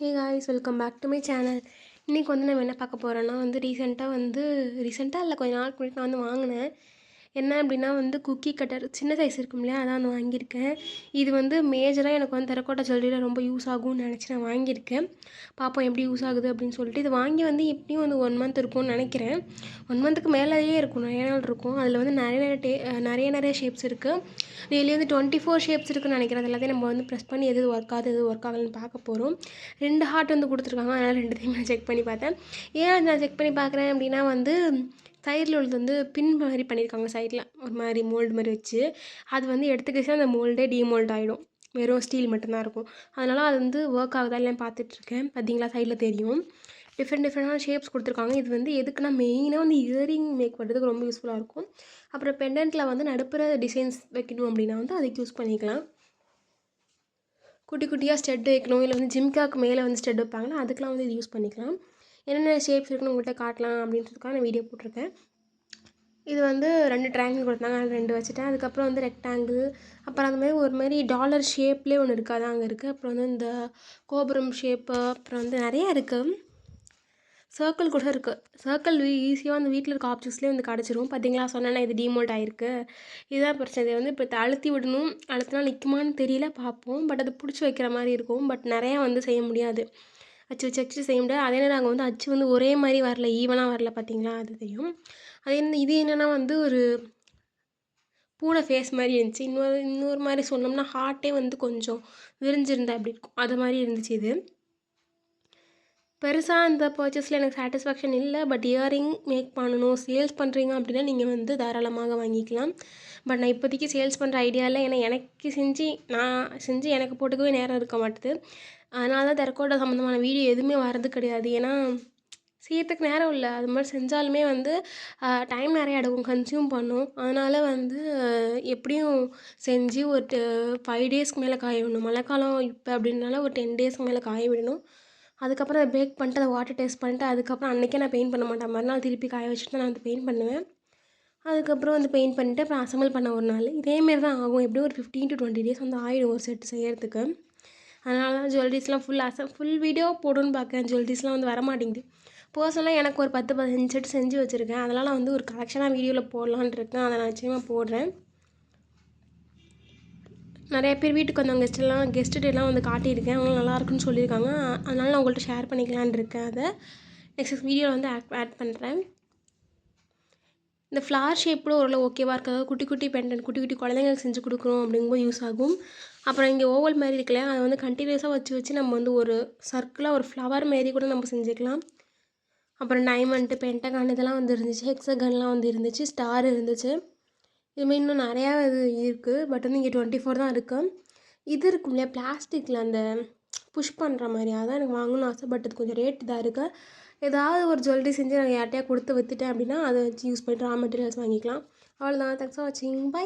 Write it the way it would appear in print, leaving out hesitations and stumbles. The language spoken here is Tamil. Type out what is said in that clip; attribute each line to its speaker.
Speaker 1: Hey guys, welcome back to my channel. இன்றைக்கி வந்து நம்ம என்ன பார்க்க போகிறோன்னா ரீசெண்டாக இல்லை, கொஞ்சம் நாள் முன்னாடி நான் வந்து வாங்கினேன். என்ன அப்படின்னா வந்து குக்கி கட்டர் சின்ன சைஸ் இருக்கும் இல்லையா, அதான் வந்து வாங்கியிருக்கேன். இது வந்து மேஜராக எனக்கு வந்து தெரக்கோட்டா ஜுவல்லரியில் ரொம்ப யூஸ் ஆகும்னு நினச்சி நான் வாங்கியிருக்கேன். பார்ப்போம் எப்படி யூஸ் ஆகுது அப்படின்னு சொல்லிட்டு. இது வாங்கி வந்து எப்படியும் வந்து 1 மந்த் இருக்கும்னு நினைக்கிறேன். 1 மந்த்துக்கு மேலேயே இருக்கும், நிறைய நாள் இருக்கும். அதில் வந்து நிறைய ஷேப்ஸ் இருக்குது. இதுலேயே வந்து 24 ஷேப்ஸ் இருக்குதுன்னு நினைக்கிறேன். அது எல்லாத்தையும் நம்ம வந்து ப்ரெஸ் பண்ணி எது ஒர்க் ஆகுது எது ஒர்க் ஆகலன்னு பார்க்க போகிறோம். 2 ஹார்ட் வந்து கொடுத்துருக்காங்க, அதனால் 2த்தையும் நான் செக் பண்ணி பார்த்தேன். ஏன் நான் செக் பண்ணி பார்க்குறேன் அப்படின்னா வந்து சைடில் உள்ளது வந்து பின் மாதிரி பண்ணியிருக்காங்க. சைடில் ஒரு மாதிரி மோல்டு மாதிரி வச்சு, அது வந்து எடுத்துக்கிச்சு அந்த மோல்டே டிமோல்ட் ஆகிடும். வெறும் ஸ்டீல் மட்டும்தான் இருக்கும். அதனால் அது வந்து ஒர்க் ஆகுதா இல்லைன்னு பார்த்துட்ருக்கேன். பார்த்தீங்களா, சைடில் தெரியும். டிஃப்ரெண்டான ஷேப்ஸ் கொடுத்துருக்காங்க. இது வந்து எதுக்குன்னா மெயினாக வந்து இயரிங் மேக் பண்ணுறதுக்கு ரொம்ப யூஸ்ஃபுல்லாக இருக்கும். அப்புறம் பெண்டன்ட்டில் வந்து நடுப்புற டிசைன்ஸ் வைக்கணும் அப்படின்னா வந்து அதுக்கு யூஸ் பண்ணிக்கலாம். குட்டி குட்டியாக ஸ்டெட் வைக்கணும், இல்லை வந்து ஜிம்காக்கு மேலே வந்து ஸ்டெட் வைப்பாங்கன்னா அதுக்கெலாம் வந்து இது யூஸ் பண்ணிக்கலாம். என்னென்ன ஷேப்ஸ் இருக்குன்னு உங்கள்கிட்ட காட்டலாம் அப்படின்றதுக்காக நான் வீடியோ போட்டிருக்கேன். இது வந்து 2 ட்ரையாங்கிள் கொடுத்தாங்க, அது 2 வச்சுட்டேன். அதுக்கப்புறம் வந்து ரெக்டாங்கிள், அப்புறம் அந்த மாதிரி ஒரு மாதிரி டாலர் ஷேப்லேயே ஒன்று இருக்குது, அதான் அங்கே இருக்குது. அப்புறம் வந்து இந்த கோபுரம் ஷேப்பு, அப்புறம் வந்து நிறையா இருக்குது. சர்க்கிள் கூட இருக்குது. சர்க்கிள் ஈஸியாக வந்து வீட்டில் இருக்க ஆப்ஜெக்ட்ஸ்லேயே வந்து கிடச்சிரும். பார்த்தீங்களா, சொன்னேன்னா இது டிமோல்ட் ஆகிருக்கு. இதுதான் பிரச்சனை. இதை வந்து இப்போ அழுத்தி விடணும், அழுத்தினா நிற்குமான்னு தெரியல, பார்ப்போம். பட் அது பிடிச்சி வைக்கிற மாதிரி இருக்கும். பட் நிறையா வந்து செய்ய முடியாது, அச்சு வச்சு அச்சு செய்ய முடியாது. அதே நேரம் நாங்கள் வந்து அச்சு வந்து ஒரே மாதிரி வரல, ஈவனாக வரல. பார்த்தீங்களா, அது தெரியும். அது இது என்னென்னா வந்து ஒரு பூனை ஃபேஸ் மாதிரி இருந்துச்சு. இன்னொரு மாதிரி சொன்னோம்னா ஹார்ட்டே வந்து கொஞ்சம் விரிஞ்சிருந்தா அப்படி இருக்கும், அது மாதிரி இருந்துச்சு. இது பெருசாக அந்த பர்ச்சேஸில் எனக்கு சாட்டிஸ்ஃபேக்ஷன் இல்லை. பட் இயரிங் மேக் பண்ணணும், சேல்ஸ் பண்ணுறீங்க அப்படின்னா நீங்கள் வந்து தாராளமாக வாங்கிக்கலாம். பட் நான் இப்போதைக்கு சேல்ஸ் பண்ணுற ஐடியா இல்லை. ஏன்னா நான் செஞ்சு எனக்கு போட்டுக்கவே நேரம் இருக்க மாட்டுது. அதனால தான் தெரக்கோட்டா சம்மந்தமான வீடியோ எதுவுமே வரது கிடையாது. ஏன்னா செய்யறதுக்கு நேரம் இல்லை. அது மாதிரி செஞ்சாலுமே வந்து டைம் நிறையா எடுக்கும், கன்சியூம் பண்ணும். அதனால் வந்து எப்படியும் செஞ்சு ஒரு 5 டேஸ்க்கு மேலே காய விடணும். மழைக்காலம் இப்போ அப்படின்னால ஒரு 10 டேஸ்க்கு மேலே காய விடணும். அதுக்கப்புறம் அதை பேக் பண்ணிட்டு, அதை வாட்டர் டெஸ்ட் பண்ணிட்டு, அதுக்கப்புறம் அன்றைக்கே நான் பெயிண்ட் பண்ண மாட்டேன். மறுநாள் திருப்பி காய வச்சுட்டு தான் நான் வந்து பெயிண்ட் பண்ணுவேன். அதுக்கப்புறம் வந்து பெயிண்ட் பண்ணிவிட்டு அப்புறம் அசம்பிள் பண்ண ஒரு நாள் இதேமாரி தான் ஆகும். எப்படியும் ஒரு 15 to 20 டேஸ் வந்து ஆகிடும் ஒரு செட் செய்கிறதுக்கு. அதனால தான் ஜுவல்லரிஸ்லாம் ஃபுல் வீடியோ போடணுன்னு பார்க்குறேன். ஜுவல்லரிஸ்லாம் வந்து வரமாட்டேங்குது. பர்சனலாக எனக்கு ஒரு 10-15 செட் செஞ்சு வச்சுருக்கேன். அதனால் நான் வந்து ஒரு கலெக்ஷனாக வீடியோவில் போடலான்னு இருக்கேன். அதை நான் நிச்சயமாக போடுறேன். நிறைய பேர் வீட்டுக்கு வந்தவங்க கெஸ்ட்டுலாம் வந்து காட்டியிருக்கேன். அவங்க நல்லாயிருக்குன்னு சொல்லியிருக்காங்க. அதனால் நான் உங்கள்கிட்ட ஷேர் பண்ணிக்கலான்னு இருக்கேன். அதை நெக்ஸ்ட் வீடியோவில் வந்து ஆட் பண்ணுறேன். இந்த ஃப்ளார் ஷேப் கூட ஓரளவு ஓகேவாக இருக்குது. அதாவது குட்டி குட்டி பெண்டன்ட் குட்டி குட்டி குழந்தைங்களுக்கு செஞ்சு கொடுக்குறோம் அப்படிங்கும்போது யூஸ் ஆகும். அப்புறம் இங்கே ஓவல் மாதிரி இருக்குல்ல, அதை வந்து கண்டினியூஸாக வச்சு நம்ம வந்து ஒரு சர்க்கிளாக ஒரு ஃப்ளவர் மாரி கூட நம்ம செஞ்சுக்கலாம். அப்புறம் டைமண்டு, பென்டகான் இதெல்லாம் வந்து இருந்துச்சு. ஹெக்ஸகன்லாம் வந்து இருந்துச்சு. ஸ்டார் இருந்துச்சு. இதுமாரி இன்னும் நிறையா இது இருக்குது. பட் வந்து இங்கே 24 தான் இருக்குது. இது இருக்கும் இல்லையா, பிளாஸ்டிக்கில் அந்த புஷ் பண்ணுற மாதிரி, அதான் எனக்கு வாங்கணும்னு ஆசை. பட் அது கொஞ்சம் ரேட் இதாக இருக்குது. ஏதாவது ஒரு ஜுவல்லரி செஞ்சு நான் யார்ட்டையா கொடுத்து விற்றுட்டேன் அப்படின்னா அதை வச்சு யூஸ் பண்ணிட்டு ரா மெட்டீரியல்ஸ் வாங்கிக்கலாம். அவ்வளோதான். தேங்க்ஸ் ஃபார் வாட்சிங். பை.